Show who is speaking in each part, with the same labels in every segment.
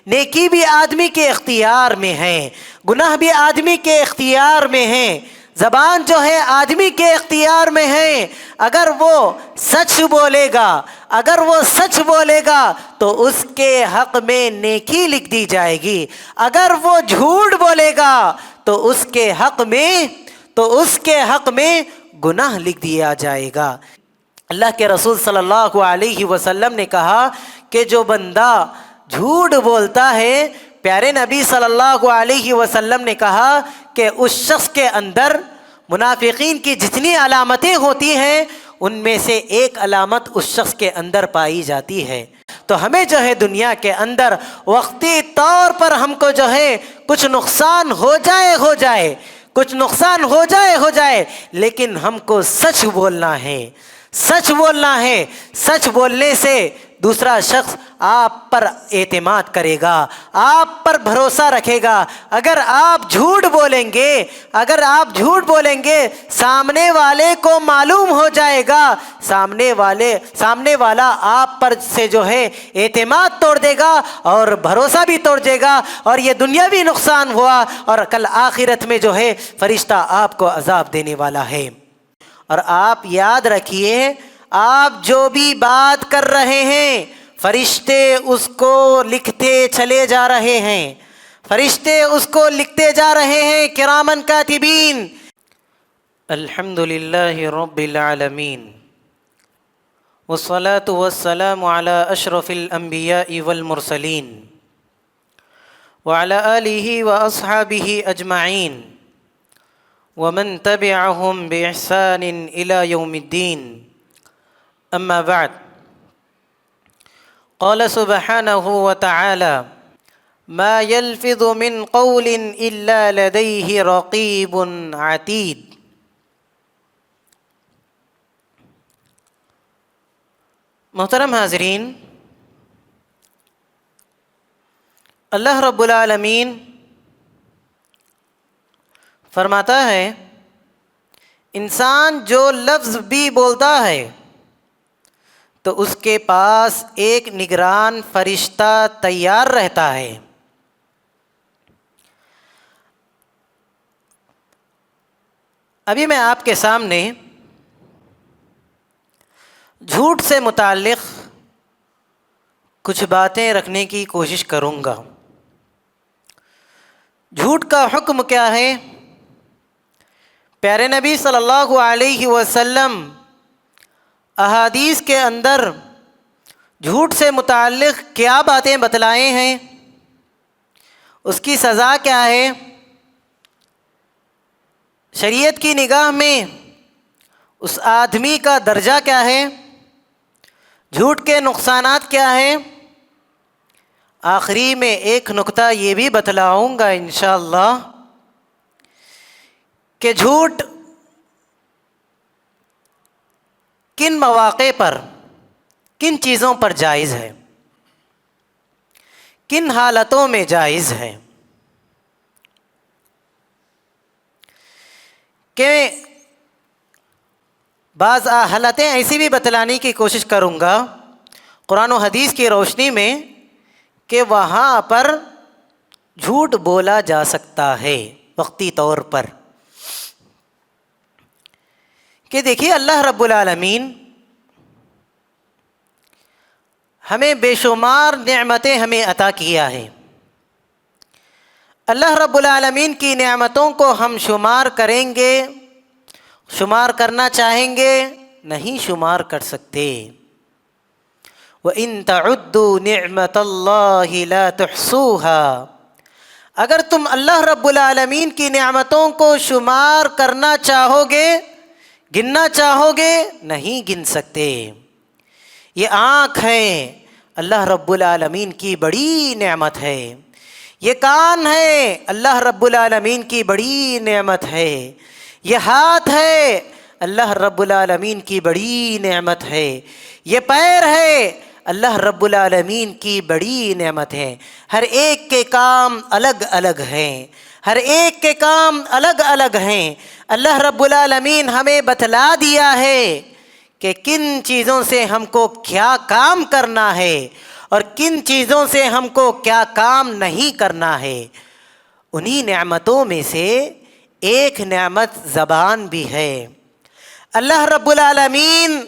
Speaker 1: نیکی بھی آدمی کے اختیار میں ہے، گناہ بھی آدمی کے اختیار میں ہے، زبان جو ہے آدمی کے اختیار میں ہے۔ اگر وہ سچ بولے گا، اگر وہ سچ بولے گا تو اس کے حق میں نیکی لکھ دی جائے گی، اگر وہ جھوٹ بولے گا تو اس کے حق میں گناہ لکھ دیا جائے گا۔ اللہ کے رسول صلی اللہ علیہ وسلم نے کہا کہ جو بندہ جھوٹ بولتا ہے، پیارے نبی صلی اللہ علیہ وسلم نے کہا کہ اس شخص کے اندر منافقین کی جتنی علامتیں ہوتی ہیں ان میں سے ایک علامت اس شخص کے اندر پائی جاتی ہے۔ تو ہمیں جو ہے دنیا کے اندر وقتی طور پر ہم کو جو ہے کچھ نقصان ہو جائے کچھ نقصان ہو جائے لیکن ہم کو سچ بولنا ہے، سچ بولنا ہے۔ سچ بولنے سے دوسرا شخص آپ پر اعتماد کرے گا، آپ پر بھروسہ رکھے گا۔ اگر آپ جھوٹ بولیں گے سامنے والے کو معلوم ہو جائے گا، سامنے والا آپ پر سے جو ہے اعتماد توڑ دے گا اور بھروسہ بھی توڑ دے گا، اور یہ دنیاوی نقصان ہوا، اور کل آخرت میں جو ہے فرشتہ آپ کو عذاب دینے والا ہے۔ اور آپ یاد رکھیے، آپ جو بھی بات کر رہے ہیں فرشتے اس کو لکھتے چلے جا رہے ہیں، فرشتے اس کو لکھتے جا رہے ہیں، کرامن کاتبین۔ الحمد للہ رب العالمین، والصلاة والسلام علی اشرف الانبیاء والمرسلین، وعلی آلہ واصحابہ اجمعین، ومن تبعهم بإحسان إلى يوم الدين، أما بعد، قال سبحانه وتعالى: ما يلفظ من قول إلا لديه رقيب عتيد۔ محترم حاضرین، اللہ رب العالمین فرماتا ہے انسان جو لفظ بھی بولتا ہے تو اس کے پاس ایک نگران فرشتہ تیار رہتا ہے۔ ابھی میں آپ کے سامنے جھوٹ سے متعلق کچھ باتیں رکھنے کی کوشش کروں گا۔ جھوٹ کا حکم کیا ہے؟ پیارے نبی صلی اللہ علیہ وسلم احادیث کے اندر جھوٹ سے متعلق کیا باتیں بتلائے ہیں، اس کی سزا کیا ہے، شریعت کی نگاہ میں اس آدمی کا درجہ کیا ہے، جھوٹ کے نقصانات کیا ہیں۔ آخری میں ایک نکتہ یہ بھی بتلاؤں گا انشاءاللہ کہ جھوٹ کن مواقع پر، کن چیزوں پر جائز ہے، کن حالتوں میں جائز ہے۔ کہ بعض حالتیں ایسی بھی بتلانے کی کوشش کروں گا قرآن و حدیث کی روشنی میں کہ وہاں پر جھوٹ بولا جا سکتا ہے وقتی طور پر۔ کہ دیکھیے اللہ رب العالمین ہمیں بے شمار نعمتیں ہمیں عطا کیا ہے۔ اللہ رب العالمین کی نعمتوں کو ہم شمار کریں گے، شمار کرنا چاہیں گے، نہیں شمار کر سکتے۔ وَإِن تَعُدُّوا نِعْمَةَ اللَّهِ لَا تُحْصُوهَا، اگر تم اللہ رب العالمین کی نعمتوں کو شمار کرنا چاہو گے، گننا چاہو گے، نہیں گن سکتے۔ یہ آنکھ ہے، اللہ رب العالمین کی بڑی نعمت ہے۔ یہ کان ہے، اللہ رب العالمین کی بڑی نعمت ہے۔ یہ ہاتھ ہے، اللہ رب العالمین کی بڑی نعمت ہے۔ یہ پیر ہے، اللہ رب العالمین کی بڑی نعمت ہے۔ ہر ایک کے کام الگ الگ ہیں، ہر ایک کے کام الگ الگ ہیں۔ اللہ رب العالمین ہمیں بتلا دیا ہے کہ کن چیزوں سے ہم کو کیا کام کرنا ہے اور کن چیزوں سے ہم کو کیا کام نہیں کرنا ہے۔ انہی نعمتوں میں سے ایک نعمت زبان بھی ہے۔ اللہ رب العالمین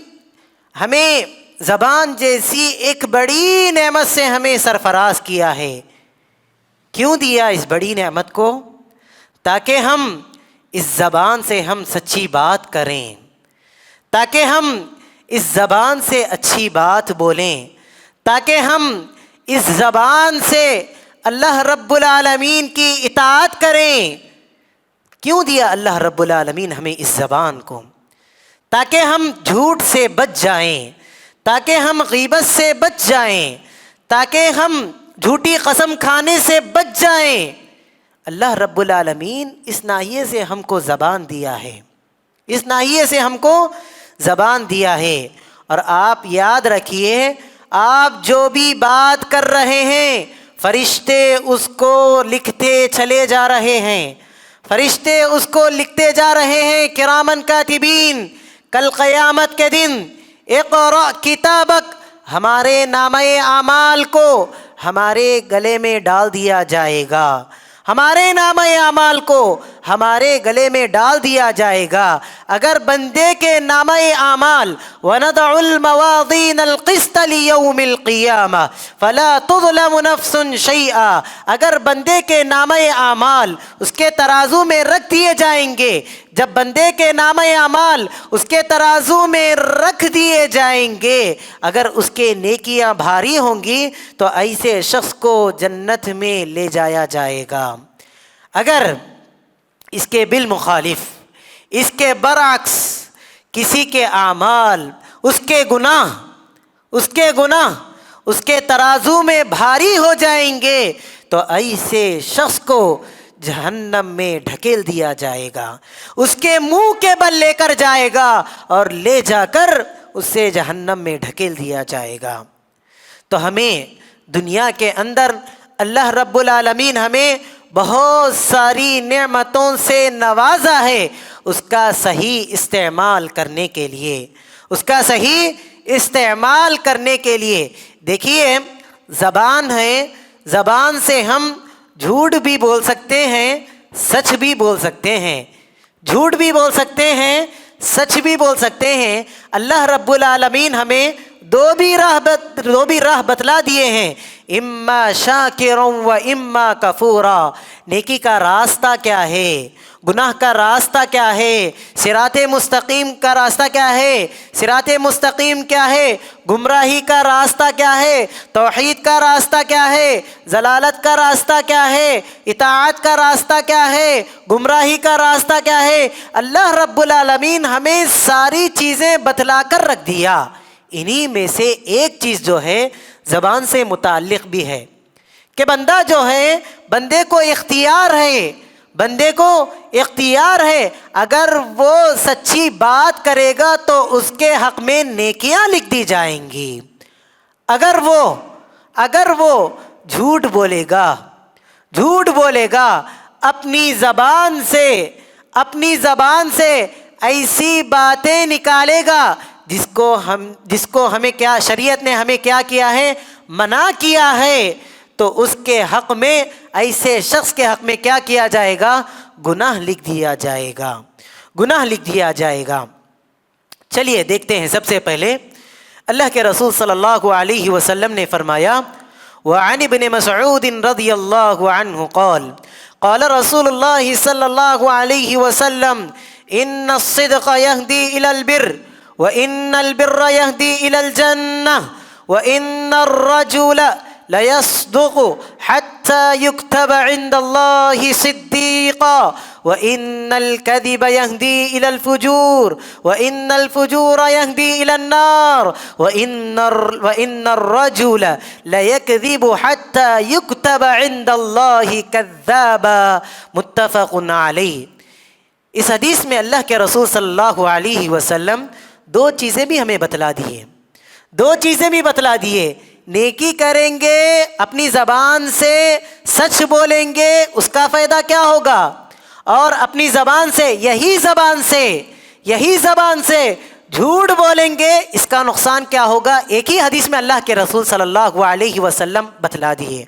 Speaker 1: ہمیں زبان جیسی ایک بڑی نعمت سے ہمیں سرفراز کیا ہے۔ کیوں دیا اس بڑی نعمت کو؟ تاکہ ہم اس زبان سے ہم سچی بات کریں، تاکہ ہم اس زبان سے اچھی بات بولیں، تاکہ ہم اس زبان سے اللہ رب العالمین کی اطاعت کریں۔ کیوں دیا اللہ رب العالمین ہمیں اس زبان کو؟ تاکہ ہم جھوٹ سے بچ جائیں، تاکہ ہم غیبت سے بچ جائیں، تاکہ ہم جھوٹی قسم کھانے سے بچ جائیں۔ اللہ رب العالمین اس ناحیے سے ہم کو زبان دیا ہے، اس ناحیے سے ہم کو زبان دیا ہے۔ اور آپ یاد رکھیے، آپ جو بھی بات کر رہے ہیں فرشتے اس کو لکھتے چلے جا رہے ہیں، فرشتے اس کو لکھتے جا رہے ہیں، کرامن کاتبین۔ کل قیامت کے دن اقرأ کتابک، ہمارے نامہ اعمال کو ہمارے گلے میں ڈال دیا جائے گا، ہمارے نامہ اعمال کو ہمارے گلے میں ڈال دیا جائے گا۔ اگر بندے کے نامہ اعمال وَنَضَعُ الْمَوَازِينَ الْقِسْطَ لِيَوْمِ الْقِيَامَةِ فَلَا تُظْلَمُ نَفْسٌ شَيْئًا، اگر بندے کے نامہ اعمال اس کے ترازو میں رکھ دیے جائیں گے، جب بندے کے نامہ اعمال اس کے ترازو میں رکھ دیے جائیں گے، اگر اس کے نیکیاں بھاری ہوں گی تو ایسے شخص کو جنت میں لے جایا جائے گا۔ اگر اس کے بالمخالف، اس کے برعکس کسی کے اعمال، اس کے گناہ اس کے ترازو میں بھاری ہو جائیں گے تو ایسے شخص کو جہنم میں ڈھکیل دیا جائے گا، اس کے منہ کے بل لے کر جائے گا اور لے جا کر اسے جہنم میں ڈھکیل دیا جائے گا۔ تو ہمیں دنیا کے اندر اللہ رب العالمین ہمیں بہت ساری نعمتوں سے نوازا ہے، اس کا صحیح استعمال کرنے کے لیے، اس کا صحیح استعمال کرنے کے لیے۔ دیکھیے، زبان ہے، زبان سے ہم جھوٹ بھی بول سکتے ہیں، سچ بھی بول سکتے ہیں، جھوٹ بھی بول سکتے ہیں، سچ بھی بول سکتے ہیں۔ اللہ رب العالمین ہمیں دو بھی راہ بتلا دیے ہیں، اما شاکرا و اما کفورا۔ نیکی کا راستہ کیا ہے، گناہ کا راستہ کیا ہے، صراط مستقیم کا راستہ کیا ہے، صراط مستقیم کیا ہے، گمراہی کا راستہ کیا ہے، توحید کا راستہ کیا ہے، ضلالت کا راستہ کیا ہے، اطاعت کا راستہ کیا ہے، گمراہی کا راستہ کیا ہے۔ اللہ رب العالمین ہمیں ساری چیزیں بتلا کر رکھ دیا۔ انہی میں سے ایک چیز جو ہے زبان سے متعلق بھی ہے کہ بندہ جو ہے، بندے کو اختیار ہے، بندے کو اختیار ہے، اگر وہ سچی بات کرے گا تو اس کے حق میں نیکیاں لکھ دی جائیں گی۔ اگر وہ جھوٹ بولے گا اپنی زبان سے ایسی باتیں نکالے گا جس کو ہمیں کیا شریعت نے ہمیں کیا کیا ہے، منع کیا ہے، تو اس کے حق میں، ایسے شخص کے حق میں کیا کیا جائے گا؟ گناہ لکھ دیا جائے گا، گناہ لکھ دیا جائے گا۔ چلیے دیکھتے ہیں، سب سے پہلے اللہ کے رسول صلی اللہ علیہ وسلم نے فرمایا، وعن ابن مسعود رضی اللہ عنہ قال قال رسول اللہ صلی اللہ علیہ وسلم ان الصدق یہدی الی البر وان البر یہدی الی الجنہ وان الرجل ليصدق حتى يكتب عند الله صديقا وإن الكذب يهدي إلى الفجور وإن الفجور يهدي إلى النار وإن الرجل ليكذب حتى يكتب عند الله كذابا متفق عليه۔ اس حدیث میں اللہ کے رسول صلی اللہ علیہ وسلم دو چیزیں بھی ہمیں بتلا دیے، نیکی کریں گے، اپنی زبان سے سچ بولیں گے، اس کا فائدہ کیا ہوگا، اور اپنی زبان سے یہی زبان سے جھوٹ بولیں گے اس کا نقصان کیا ہوگا؟ ایک ہی حدیث میں اللہ کے رسول صلی اللہ علیہ وسلم بتلا دیے۔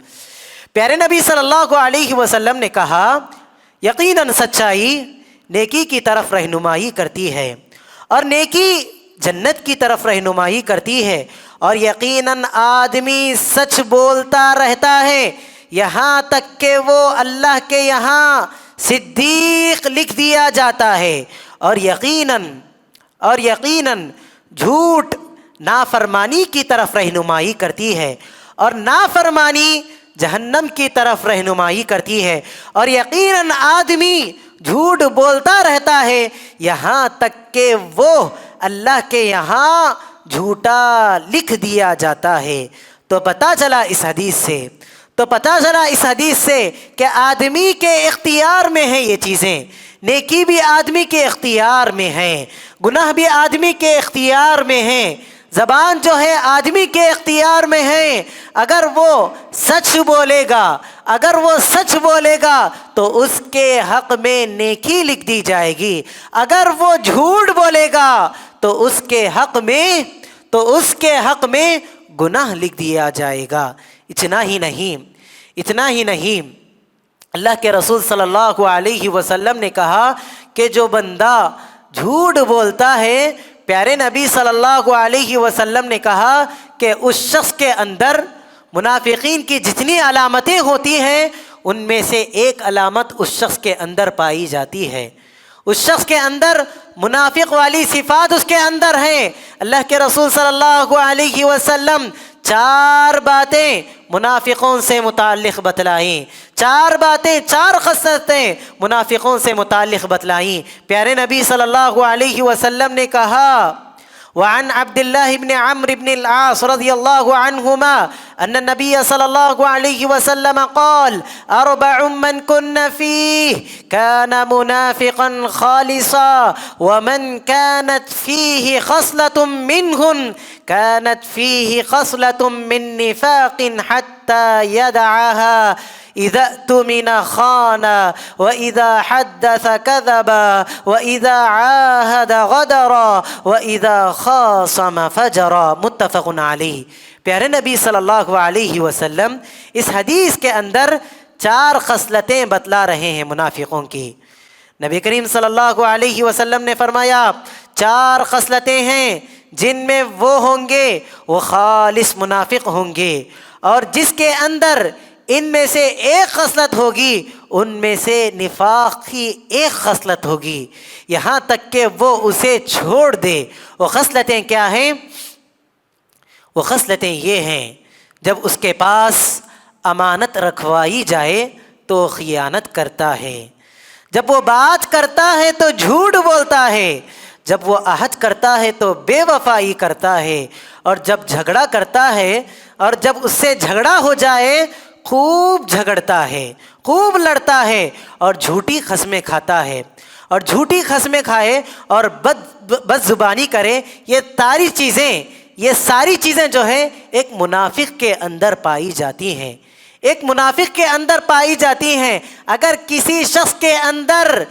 Speaker 1: پیارے نبی صلی اللہ علیہ وسلم نے کہا یقیناً سچائی نیکی کی طرف رہنمائی کرتی ہے اور نیکی جنت کی طرف رہنمائی کرتی ہے، اور یقیناً آدمی سچ بولتا رہتا ہے یہاں تک کہ وہ اللہ کے یہاں صدیق لکھ دیا جاتا ہے، اور یقیناً جھوٹ نافرمانی کی طرف رہنمائی کرتی ہے، اور نافرمانی جہنم کی طرف رہنمائی کرتی ہے، اور یقیناً آدمی جھوٹ بولتا رہتا ہے یہاں تک کہ وہ اللہ کے یہاں جھوٹا لکھ دیا جاتا ہے۔ تو پتہ چلا اس حدیث سے کہ آدمی کے اختیار میں ہیں یہ چیزیں، نیکی بھی آدمی کے اختیار میں ہے، گناہ بھی آدمی کے اختیار میں ہیں، زبان جو ہے آدمی کے اختیار میں ہے۔ اگر وہ سچ بولے گا تو اس کے حق میں نیکی لکھ دی جائے گی، اگر وہ جھوٹ بولے گا تو اس کے حق میں گناہ لکھ دیا جائے گا۔ اتنا ہی نہیں اللہ کے رسول صلی اللہ علیہ وسلم نے کہا کہ جو بندہ جھوٹ بولتا ہے، پیارے نبی صلی اللہ علیہ وسلم نے کہا کہ اس شخص کے اندر منافقین کی جتنی علامتیں ہوتی ہیں ان میں سے ایک علامت اس شخص کے اندر پائی جاتی ہے، اس شخص کے اندر منافق والی صفات اس کے اندر ہیں۔ اللہ کے رسول صلی اللہ علیہ وسلم 4 باتیں منافقوں سے متعلق بتلائیں، 4 خصلتیں منافقوں سے متعلق بتلائیں۔ پیارے نبی صلی اللہ علیہ وسلم نے کہا وعن عبد الله بن عمرو بن العاص رضي الله عنهما أن النبي صلى الله عليه وسلم قال 4 من كن فيه كان منافقا خالصا ومن كانت فيه خصلة منهن كانت فيه خصلة من نفاق حتى يدعها اذا اؤتمن خان واذا حدث كذب واذا عاهد غدر واذا خاصم فجر، متفق علیہ۔ پیارے نبی صلی اللہ علیہ وسلم اس حدیث کے اندر 4 خصلتیں بتلا رہے ہیں منافقوں کی۔ نبی کریم صلی اللہ علیہ وسلم نے فرمایا 4 خصلتیں ہیں جن میں وہ ہوں گے وہ خالص منافق ہوں گے، اور جس کے اندر ان میں سے ایک خصلت ہوگی ان میں سے نفاق کی ایک خصلت ہوگی، یہاں تک کہ وہ اسے چھوڑ دے۔ وہ خصلتیں کیا ہیں؟ وہ خصلتیں یہ ہیں، جب اس کے پاس امانت رکھوائی جائے تو خیانت کرتا ہے، جب وہ بات کرتا ہے تو جھوٹ بولتا ہے، جب وہ عہد کرتا ہے تو بے وفائی کرتا ہے، اور جب جھگڑا کرتا ہے اور جب اس سے جھگڑا ہو جائے خوب جھگڑتا ہے، خوب لڑتا ہے، اور جھوٹی قسمیں کھاتا ہے، اور جھوٹی قسمیں کھائے اور بد زبانی کرے۔ یہ ساری چیزیں جو ہیں ایک منافق کے اندر پائی جاتی ہیں، ایک منافق کے اندر پائی جاتی ہیں۔ اگر کسی شخص کے اندر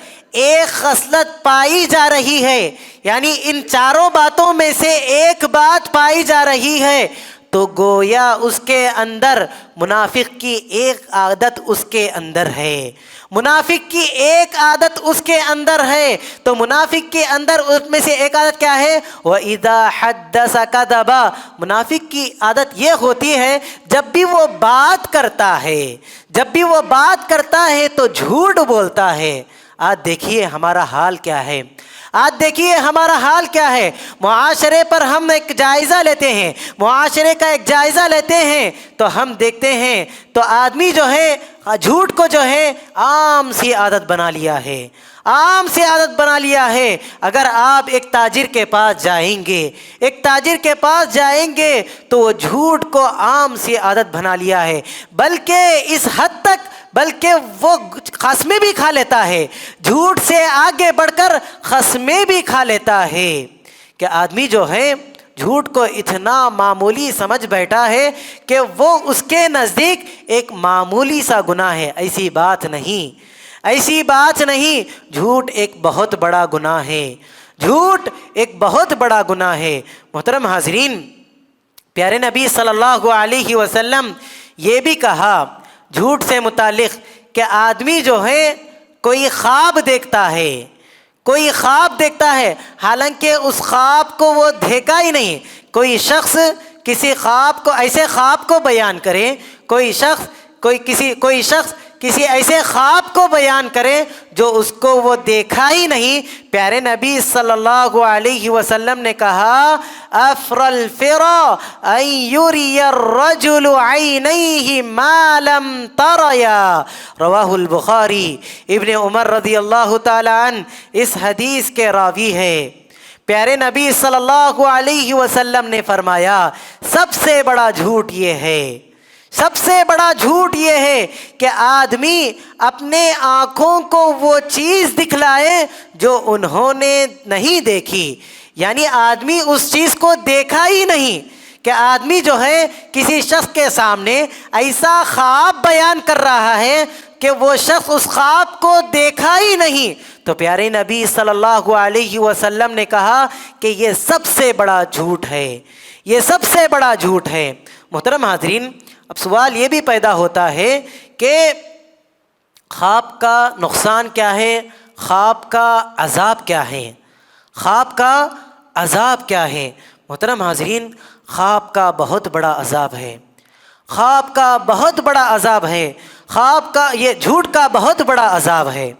Speaker 1: ایک خصلت پائی جا رہی ہے، یعنی ان 4 باتوں میں سے ایک بات پائی جا رہی ہے، تو گویا اس کے اندر منافق کی ایک عادت اس کے اندر ہے، منافق کی ایک عادت اس کے اندر ہے۔ تو منافق کے اندر اس میں سے ایک عادت کیا ہے؟ وَإِذَا حَدَّثَ كَذَبَ، منافق کی عادت یہ ہوتی ہے جب بھی وہ بات کرتا ہے تو جھوٹ بولتا ہے۔ آج دیکھیے ہمارا حال کیا ہے، معاشرے پر ہم ایک جائزہ لیتے ہیں، معاشرے کا ایک جائزہ لیتے ہیں تو ہم دیکھتے ہیں تو آدمی جو ہے جھوٹ کو جو ہے عام سی عادت بنا لیا ہے۔ اگر آپ ایک تاجر کے پاس جائیں گے تو وہ جھوٹ کو عام سی عادت بنا لیا ہے، بلکہ اس حد تک بلکہ وہ قسمیں بھی کھا لیتا ہے، جھوٹ سے آگے بڑھ کر قسمیں بھی کھا لیتا ہے کہ آدمی جو ہے جھوٹ کو اتنا معمولی سمجھ بیٹھا ہے کہ وہ اس کے نزدیک ایک معمولی سا گناہ ہے۔ ایسی بات نہیں، جھوٹ ایک بہت بڑا گناہ ہے، جھوٹ ایک بہت بڑا گناہ ہے۔ محترم حاضرین، پیارے نبی صلی اللہ علیہ وسلم یہ بھی کہا جھوٹ سے متعلق کہ آدمی جو ہے کوئی خواب دیکھتا ہے، کوئی خواب دیکھتا ہے، حالانکہ اس خواب کو وہ دیکھا ہی نہیں۔ کوئی شخص کسی خواب کو، ایسے خواب کو بیان کرے، کوئی شخص کسی ایسے خواب کو بیان کرے جو اس کو وہ دیکھا ہی نہیں۔ پیارے نبی صلی اللہ علیہ وسلم نے کہا افر الفرا ان یری الرجل عینیہ ما لم تریا، رواہ البخاری۔ ابن عمر رضی اللہ تعالی عنہ اس حدیث کے راوی ہے۔ پیارے نبی صلی اللہ علیہ وسلم نے فرمایا سب سے بڑا جھوٹ یہ ہے، سب سے بڑا جھوٹ یہ ہے کہ آدمی اپنے آنکھوں کو وہ چیز دکھلائے جو انہوں نے نہیں دیکھی، یعنی آدمی اس چیز کو دیکھا ہی نہیں، کہ آدمی جو ہے کسی شخص کے سامنے ایسا خواب بیان کر رہا ہے کہ وہ شخص اس خواب کو دیکھا ہی نہیں۔ تو پیارے نبی صلی اللہ علیہ وسلم نے کہا کہ یہ سب سے بڑا جھوٹ ہے، یہ سب سے بڑا جھوٹ ہے۔ محترم حاضرین، اب سوال یہ بھی پیدا ہوتا ہے کہ خواب کا نقصان کیا ہے، خواب کا عذاب کیا ہے، خواب کا عذاب کیا ہے۔ محترم حاضرین، خواب کا بہت بڑا عذاب ہے، خواب کا بہت بڑا عذاب ہے، خواب کا، یہ جھوٹ کا بہت بڑا عذاب ہے،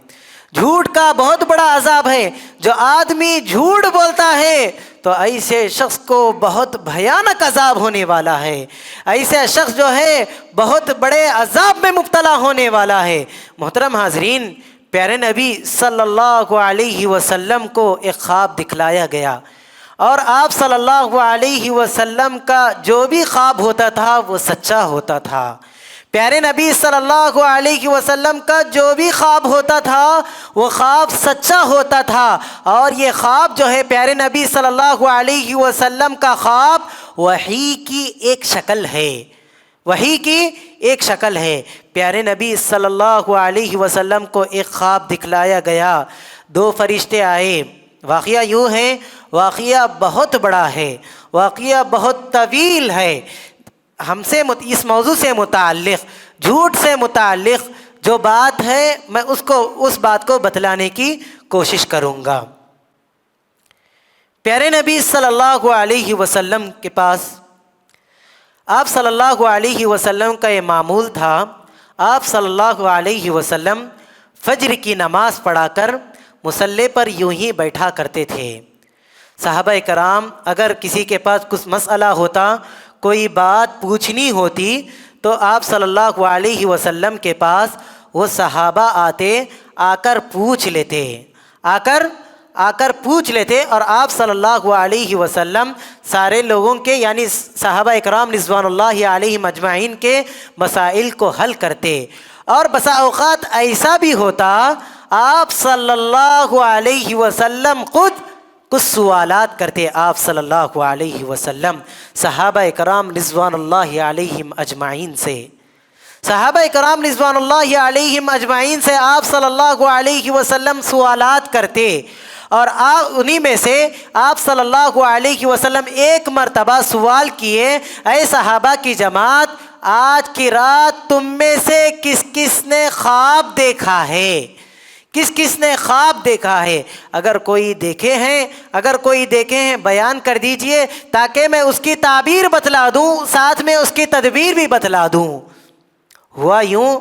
Speaker 1: جھوٹ کا بہت بڑا عذاب ہے۔ جو آدمی جھوٹ بولتا ہے تو ایسے شخص کو بہت بھیانک عذاب ہونے والا ہے، ایسے شخص جو ہے بہت بڑے عذاب میں مبتلا ہونے والا ہے۔ محترم حاضرین، پیارے نبی صلی اللہ علیہ وسلم کو ایک خواب دکھلایا گیا، اور آپ صلی اللہ علیہ وسلم کا جو بھی خواب ہوتا تھا وہ سچا ہوتا تھا۔ پیارے نبی صلی اللہ علیہ وسلم کا جو بھی خواب ہوتا تھا وہ خواب سچا ہوتا تھا، اور یہ خواب جو ہے پیارے نبی صلی اللہ علیہ وسلم کا خواب وحی کی ایک شکل ہے، وحی کی ایک شکل ہے۔ پیارے نبی صلی اللہ علیہ وسلم کو ایک خواب دکھلایا گیا، دو فرشتے آئے۔ واقعہ یوں ہے، واقعہ بہت بڑا ہے، واقعہ بہت طویل ہے۔ ہم سے اس موضوع سے متعلق، جھوٹ سے متعلق جو بات ہے میں اس بات کو بتلانے کی کوشش کروں گا۔ پیارے نبی صلی اللہ علیہ وسلم کے پاس، آپ صلی اللہ علیہ وسلم کا یہ معمول تھا، آپ صلی اللہ علیہ وسلم فجر کی نماز پڑھا کر مصلی پر یوں ہی بیٹھا کرتے تھے۔ صحابہ کرام اگر کسی کے پاس کچھ مسئلہ ہوتا، کوئی بات پوچھنی ہوتی، تو آپ صلی اللہ علیہ وسلم کے پاس وہ صحابہ آتے، آ کر پوچھ لیتے، آ کر پوچھ لیتے، اور آپ صلی اللہ علیہ وسلم سارے لوگوں کے، یعنی صحابہ اکرام رضوان اللہ علیہم اجمعین کے مسائل کو حل کرتے۔ اور بسا اوقات ایسا بھی ہوتا آپ صلی اللہ علیہ وسلم خود کچھ سوالات کرتے، آپ صلی اللہ علیہ وسلم صحابہ کرام رضوان اللہ علیہم اجمعین سے، صحابہ کرام رضوان اللہ علیہم اجمعین سے آپ صلی اللہ علیہ وسلم سوالات کرتے، اور انہی میں سے آپ صلی اللہ علیہ وسلم ایک مرتبہ سوال کیے، اے صحابہ کی جماعت، آج کی رات تم میں سے کس کس نے خواب دیکھا ہے؟ کس کس نے خواب دیکھا ہے؟ اگر کوئی دیکھے ہیں بیان کر دیجئے، تاکہ میں اس کی تعبیر بتلا دوں، ساتھ میں اس کی تدبیر بھی بتلا دوں۔ ہوا یوں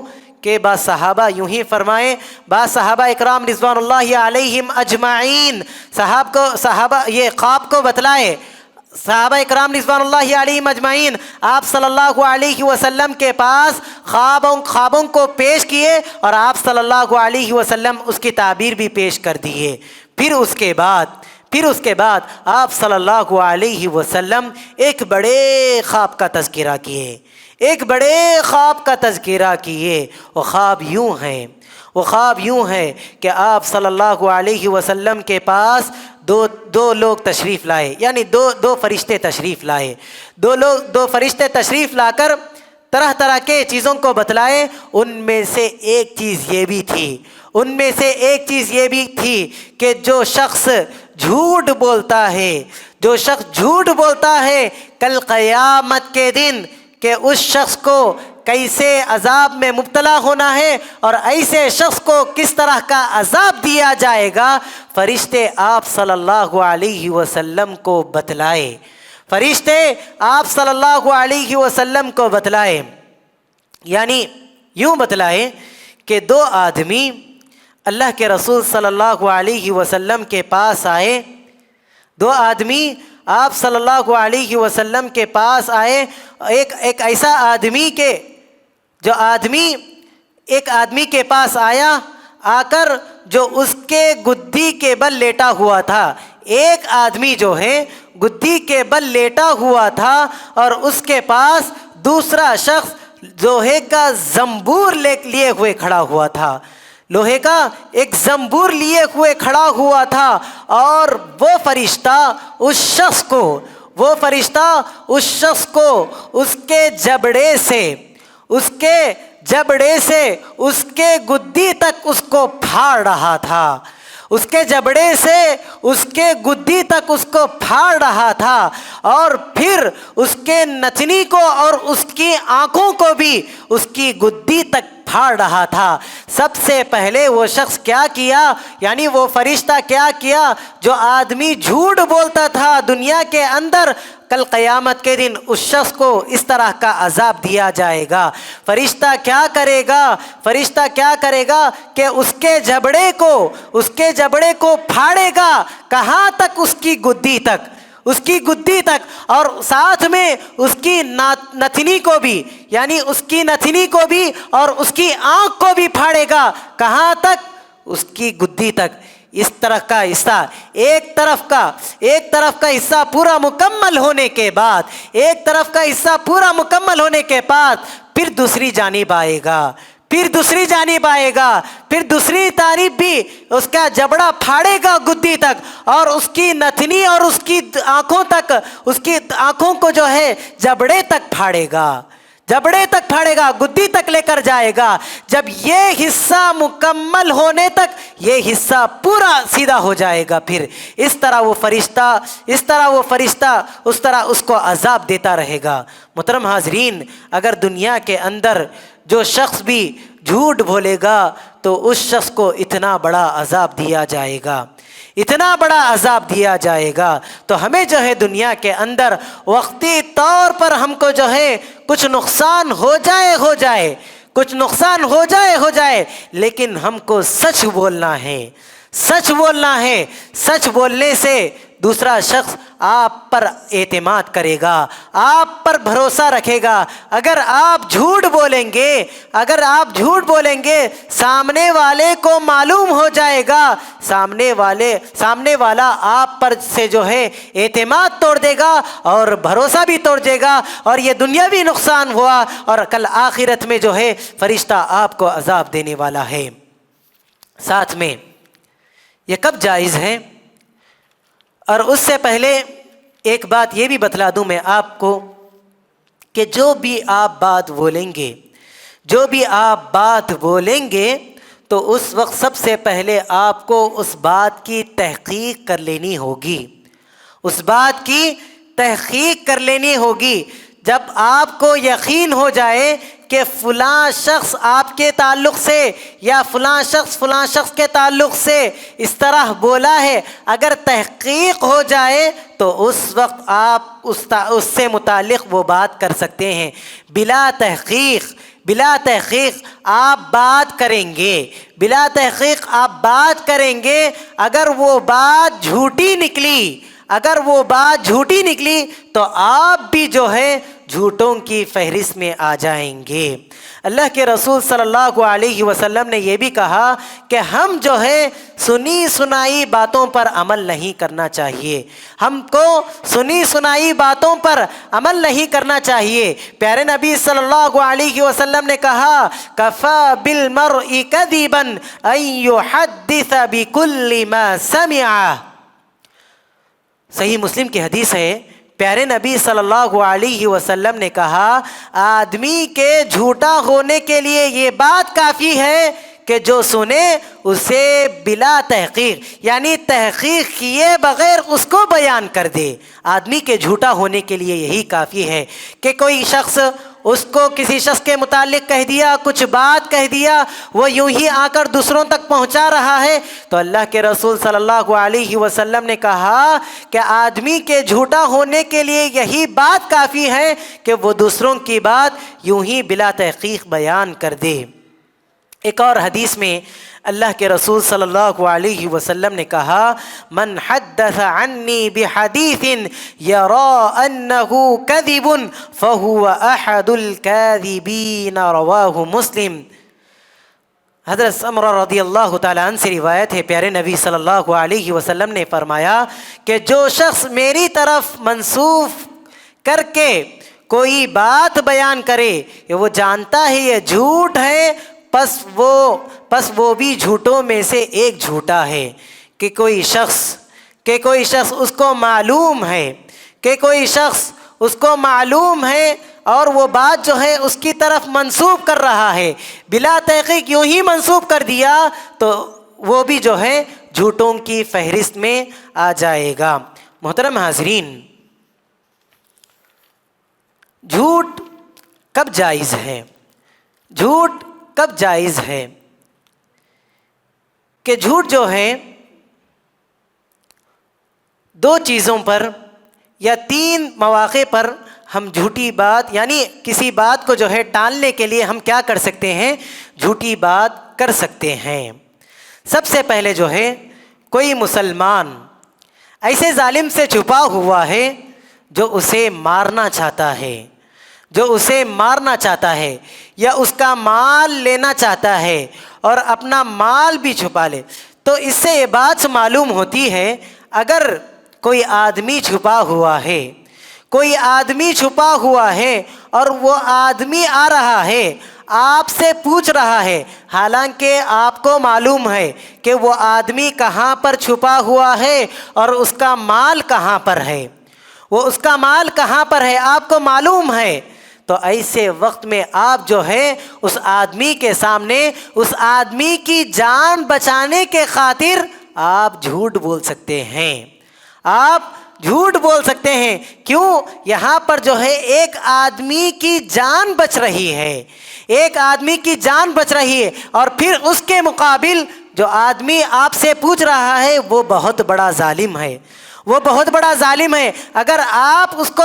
Speaker 1: کہ بعض صحابہ یوں ہی فرمائے، بعض صحابہ اکرام رضوان اللہ علیہم اجمعین صحابہ یہ خواب کو بتلائے، صحابہ اکرام رضوان اللہ علیہم اجمعین آپ صلی اللہ علیہ وسلم کے پاس خوابوں کو پیش کیے، اور آپ صلی اللہ علیہ وسلم اس کی تعبیر بھی پیش کر دیے۔ پھر اس کے بعد آپ صلی اللہ علیہ وسلم ایک بڑے خواب کا تذکرہ کیے، ایک بڑے خواب کا تذکرہ کیے۔ وہ خواب یوں ہے کہ آپ صلی اللہ علیہ وسلم کے پاس دو لوگ تشریف لائے، یعنی دو فرشتے تشریف لائے، دو فرشتے تشریف لا کر طرح طرح کے چیزوں کو بتلائے، ان میں سے ایک چیز یہ بھی تھی کہ جو شخص جھوٹ بولتا ہے کل قیامت کے دن، کہ اس شخص کو کیسے عذاب میں مبتلا ہونا ہے اور ایسے شخص کو کس طرح کا عذاب دیا جائے گا، فرشتے آپ صلی اللہ علیہ وسلم کو بتلائے، یعنی یوں بتلائے کہ دو آدمی اللہ کے رسول صلی اللہ علیہ وسلم کے پاس آئے، آپ صلی اللہ علیہ وسلم کے پاس آئے، ایک ایسا آدمی ایک آدمی کے پاس آیا، آ کر جو اس کے گدی کے بل لیٹا ہوا تھا، ایک آدمی جو ہے گدی کے بل لیٹا ہوا تھا، اور اس کے پاس دوسرا شخص لوہے کا زنبور لیے ہوئے کھڑا ہوا تھا، لوہے کا ایک زنبور لیے ہوئے کھڑا ہوا تھا، اور وہ فرشتہ اس شخص کو اس کے جبڑے سے اس کے گدی تک اس کو پھاڑ رہا تھا، اس کے جبڑے سے اس کے گدی تک اس کو پھاڑ رہا تھا، اور پھر اس کے نتنی کو اور اس کی آنکھوں کو بھی اس کی گدی تک پھاڑ رہا تھا۔ سب سے پہلے وہ شخص کیا کیا، یعنی وہ فرشتہ کیا کیا؟ جو آدمی جھوٹ بولتا تھا دنیا کے اندر، کل قیامت کے دن اس شخص کو اس طرح کا عذاب دیا جائے گا۔ فرشتہ کیا کرے گا کہ اس کے جبڑے کو پھاڑے گا، کہاں تک؟ اس کی گدی تک، اور ساتھ میں اس کی نتنی کو بھی، یعنی اس کی نتنی کو بھی اور اس کی آنکھ کو بھی پھاڑے گا، کہاں تک؟ اس کی گدی تک۔ اس طرح کا حصہ ایک طرف کا حصہ پورا مکمل ہونے کے بعد، پھر دوسری جانب آئے گا، پھر دوسری طرف بھی اس کا جبڑا پھاڑے گا گدی تک، اور اس کی نتنی اور اس کی آنکھوں تک، اس کی آنکھوں کو جو ہے جبڑے تک پھاڑے گا، گدی تک لے کر جائے گا۔ جب یہ حصہ مکمل ہونے تک یہ حصہ پورا سیدھا ہو جائے گا، پھر اس طرح وہ فرشتہ اس کو عذاب دیتا رہے گا۔ محترم حاضرین، اگر دنیا کے اندر جو شخص بھی جھوٹ بولے گا تو اس شخص کو اتنا بڑا عذاب دیا جائے گا، تو ہمیں جو ہے دنیا کے اندر وقتی طور پر ہم کو جو ہے کچھ نقصان ہو جائے، لیکن ہم کو سچ بولنا ہے، سچ بولنے سے دوسرا شخص آپ پر اعتماد کرے گا، آپ پر بھروسہ رکھے گا۔ اگر آپ جھوٹ بولیں گے سامنے والے کو معلوم ہو جائے گا، سامنے والا آپ پر سے جو ہے اعتماد توڑ دے گا اور بھروسہ بھی توڑ دے گا، اور یہ دنیاوی نقصان ہوا، اور کل آخرت میں جو ہے فرشتہ آپ کو عذاب دینے والا ہے۔ ساتھ میں یہ کب جائز ہے؟ اور اس سے پہلے ایک بات یہ بھی بتلا دوں میں آپ کو کہ جو بھی آپ بات بولیں گے تو اس وقت سب سے پہلے آپ کو اس بات کی تحقیق کر لینی ہوگی۔ جب آپ کو یقین ہو جائے کہ فلاں شخص آپ کے تعلق سے یا فلاں شخص کے تعلق سے اس طرح بولا ہے، اگر تحقیق ہو جائے تو اس وقت آپ اس سے متعلق وہ بات کر سکتے ہیں۔ بلا تحقیق آپ بات کریں گے، اگر وہ بات جھوٹی نکلی تو آپ بھی جو ہے جھوٹوں کی فہرست میں آ جائیں گے۔ اللہ کے رسول صلی اللہ علیہ وسلم نے یہ بھی کہا کہ ہم جو ہے سنی سنائی باتوں پر عمل نہیں کرنا چاہیے، ہم کو سنی سنائی باتوں پر عمل نہیں کرنا چاہیے۔ پیارے نبی صلی اللہ علیہ وسلم نے کہا کفا بالمرء کذبا ان یحدث بکل ما سمع۔ صحیح مسلم کی حدیث ہے، پیارے نبی صلی اللہ علیہ وسلم نے کہا آدمی کے جھوٹا ہونے کے لیے یہ بات کافی ہے کہ جو سنے اسے بلا تحقیق یعنی تحقیق کیے بغیر اس کو بیان کر دے۔ آدمی کے جھوٹا ہونے کے لیے یہی کافی ہے کہ کوئی شخص اس کو کسی شخص کے متعلق کہہ دیا، کچھ بات کہہ دیا، وہ یوں ہی آ کر دوسروں تک پہنچا رہا ہے، تو اللہ کے رسول صلی اللہ علیہ وسلم نے کہا کہ آدمی کے جھوٹا ہونے کے لیے یہی بات کافی ہے کہ وہ دوسروں کی بات یوں ہی بلا تحقیق بیان کر دے۔ ایک اور حدیث میں اللہ کے رسول صلی اللہ علیہ وسلم نے کہا من حدث عنی بحدیث یرا انہ کذب فہو احد الکاذبین، رواہ مسلم۔ حضرت سمرہ رضی اللہ تعالیٰ عنہ سے روایت ہے، پیارے نبی صلی اللہ علیہ وسلم نے فرمایا کہ جو شخص میری طرف منسوب کر کے کوئی بات بیان کرے کہ وہ جانتا ہے یہ جھوٹ ہے، پس وہ بھی جھوٹوں میں سے ایک جھوٹا ہے۔ کہ کوئی شخص اس کو معلوم ہے اور وہ بات جو ہے اس کی طرف منسوب کر رہا ہے، بلا تحقیق یوں ہی منسوب کر دیا، تو وہ بھی جو ہے جھوٹوں کی فہرست میں آ جائے گا۔ محترم حاضرین، جھوٹ کب جائز ہے؟ جھوٹ کب جائز ہے؟ کہ جھوٹ جو ہے دو چیزوں پر یا تین مواقع پر ہم جھوٹی بات یعنی کسی بات کو جو ہے ٹالنے کے لیے ہم کیا کر سکتے ہیں؟ جھوٹی بات کر سکتے ہیں۔ سب سے پہلے جو ہے کوئی مسلمان ایسے ظالم سے چھپا ہوا ہے جو اسے مارنا چاہتا ہے یا اس کا مال لینا چاہتا ہے اور اپنا مال بھی چھپا لے، تو اس سے یہ بات معلوم ہوتی ہے اگر کوئی آدمی چھپا ہوا ہے اور وہ آدمی آ رہا ہے، آپ سے پوچھ رہا ہے، حالانکہ آپ کو معلوم ہے کہ وہ آدمی کہاں پر چھپا ہوا ہے اور اس کا مال کہاں پر ہے، آپ کو معلوم ہے، تو ایسے وقت میں آپ جو ہے اس آدمی کے سامنے اس آدمی کی جان بچانے کے خاطر آپ جھوٹ بول سکتے ہیں۔ کیوں؟ یہاں پر جو ہے ایک آدمی کی جان بچ رہی ہے، اور پھر اس کے مقابل جو آدمی آپ سے پوچھ رہا ہے وہ بہت بڑا ظالم ہے۔ اگر آپ اس کو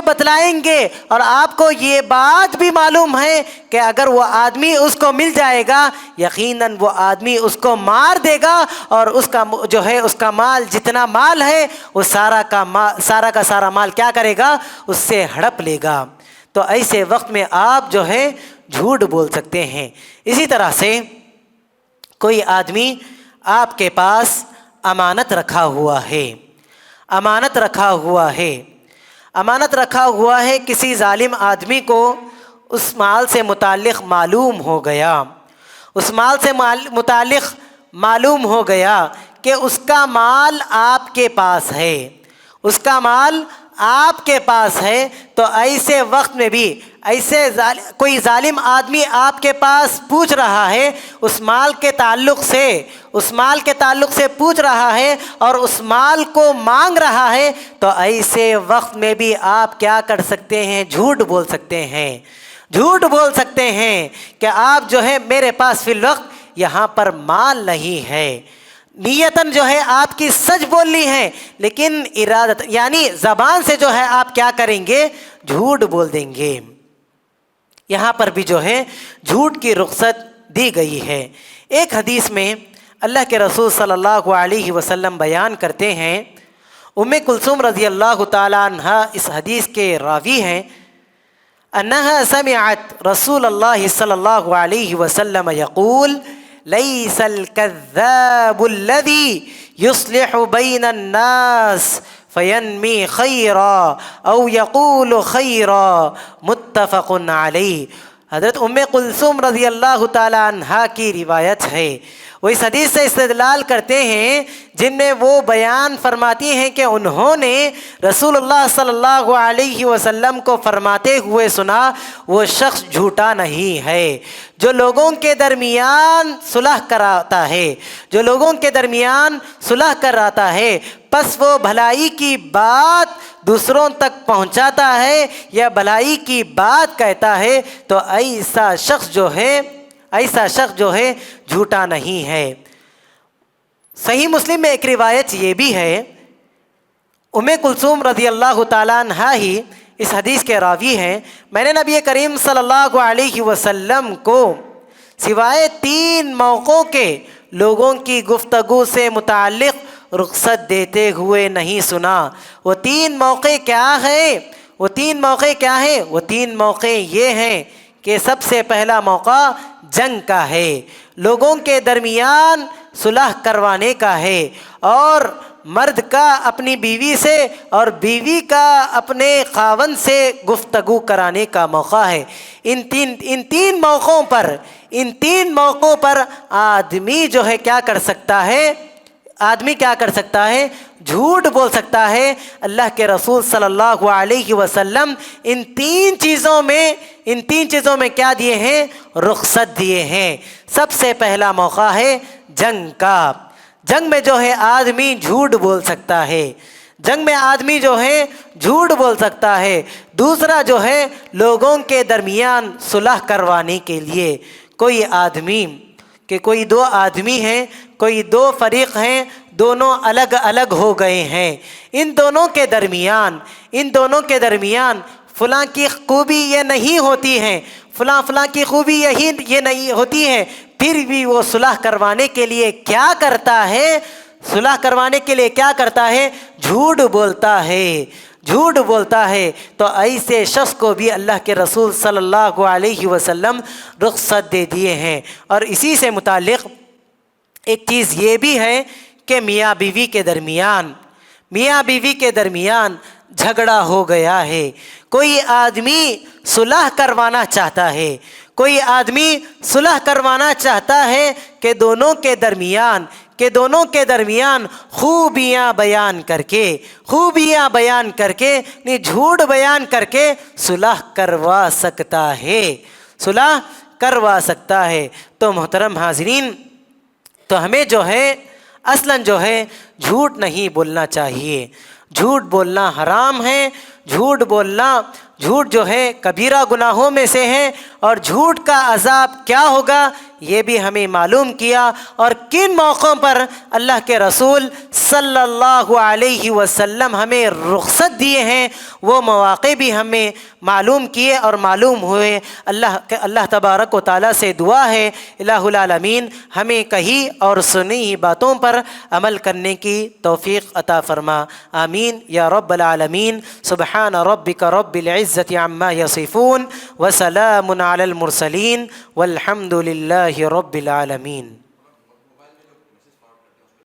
Speaker 1: بتلائیں گے اور آپ کو یہ بات بھی معلوم ہے کہ اگر وہ آدمی اس کو مل جائے گا یقیناً وہ آدمی اس کو مار دے گا اور اس کا مال جتنا مال ہے وہ سارا کا سارا مال کیا کرے گا؟ اس سے ہڑپ لے گا، تو ایسے وقت میں آپ جو ہے جھوٹ بول سکتے ہیں۔ اسی طرح سے کوئی آدمی آپ کے پاس امانت رکھا ہوا ہے، کسی ظالم آدمی کو اس مال سے متعلق معلوم ہو گیا کہ اس کا مال آپ کے پاس ہے، تو ایسے وقت میں بھی کوئی ظالم آدمی آپ کے پاس پوچھ رہا ہے، اس مال کے تعلق سے پوچھ رہا ہے اور اس مال کو مانگ رہا ہے، تو ایسے وقت میں بھی آپ کیا کر سکتے ہیں؟ جھوٹ بول سکتے ہیں کہ آپ جو ہے میرے پاس فی الوقت یہاں پر مال نہیں ہے، نیتاً جو ہے آپ کی سچ بولنی ہے، لیکن ارادت یعنی زبان سے جو ہے آپ کیا کریں گے؟ جھوٹ بول دیں گے۔ یہاں پر بھی جو ہے جھوٹ کی رخصت دی گئی ہے۔ ایک حدیث میں اللہ کے رسول صلی اللہ علیہ وسلم بیان کرتے ہیں، ام کلثوم رضی اللہ تعالیٰ عنہ اس حدیث کے راوی ہیں، انہا سمعت رسول اللہ صلی اللہ علیہ وسلم یقول لیس الکذاب الذی یصلح بین الناس فینمی خیرا او یقول خیرا، متفق علیہ۔ حضرت ام کلثوم رضی اللہ تعالی عنہا کی روایت ہے، وہ اس حدیث سے استدلال کرتے ہیں جن میں وہ بیان فرماتی ہیں کہ انہوں نے رسول اللہ صلی اللہ علیہ وسلم کو فرماتے ہوئے سنا، وہ شخص جھوٹا نہیں ہے جو لوگوں کے درمیان صلح کراتا ہے، جو لوگوں کے درمیان صلح کراتا ہے، پس وہ بھلائی کی بات دوسروں تک پہنچاتا ہے یا بھلائی کی بات کہتا ہے تو ایسا شخص جو ہے جھوٹا نہیں ہے۔ صحیح مسلم میں ایک روایت یہ بھی ہے، ام کلثوم رضی اللہ تعالیٰ عنہا ہی اس حدیث کے راوی ہیں، میں نے نبی کریم صلی اللہ علیہ وسلم کو سوائے 3 موقعوں کے لوگوں کی گفتگو سے متعلق رخصت دیتے ہوئے نہیں سنا۔ وہ 3 موقع کیا ہیں؟ وہ 3 موقع یہ ہیں کہ سب سے پہلا موقع جنگ کا ہے، لوگوں کے درمیان صلح کروانے کا ہے، اور مرد کا اپنی بیوی سے اور بیوی کا اپنے خاوند سے گفتگو کرانے کا موقع ہے۔ ان تین موقعوں پر آدمی جو ہے کیا کر سکتا ہے؟ جھوٹ بول سکتا ہے۔ اللہ کے رسول صلی اللہ علیہ وسلم ان تین چیزوں میں کیا دیے ہیں؟ رخصت دیے ہیں۔ سب سے پہلا موقع ہے جنگ کا۔ جنگ میں جو ہے آدمی جھوٹ بول سکتا ہے۔ دوسرا جو ہے لوگوں کے درمیان صلح کروانے کے لیے کوئی 2 آدمی ہیں، کوئی 2 فریق ہیں، دونوں الگ الگ ہو گئے ہیں، ان دونوں کے درمیان فلاں کی خوبی یہ نہیں ہوتی ہے، فلاں کی خوبی یہ نہیں ہوتی ہے، پھر بھی وہ صلح کروانے کے لیے کیا کرتا ہے؟ جھوٹ بولتا ہے۔ تو ایسے شخص کو بھی اللہ کے رسول صلی اللہ علیہ وسلم رخصت دے دیے ہیں۔ اور اسی سے متعلق ایک چیز یہ بھی ہے کہ میاں بیوی کے درمیان جھگڑا ہو گیا ہے، کوئی آدمی صلح کروانا چاہتا ہے کہ دونوں کے درمیان خوبیاں بیان کر کے جھوٹ بیان کر کے صلح کروا سکتا ہے۔ تو محترم حاضرین، تو ہمیں اصلاً جھوٹ نہیں بولنا چاہیے۔ جھوٹ بولنا حرام ہے، جھوٹ جو ہے کبیرہ گناہوں میں سے ہے، اور جھوٹ کا عذاب کیا ہوگا یہ بھی ہمیں معلوم کیا، اور کن موقعوں پر اللہ کے رسول صلی اللہ علیہ وسلم ہمیں رخصت دیے ہیں وہ مواقع بھی ہمیں معلوم کیے اور معلوم ہوئے۔ اللہ تبارک و تعالیٰ سے دعا ہے الہ العالمین ہمیں کہی اور سنی ہی باتوں پر عمل کرنے کی توفیق عطا فرما، آمین یا رب العالمین۔ سبحان ربک رب العزت عما یصفون وسلام علی المرسلین والحمد للہ رب العالمین۔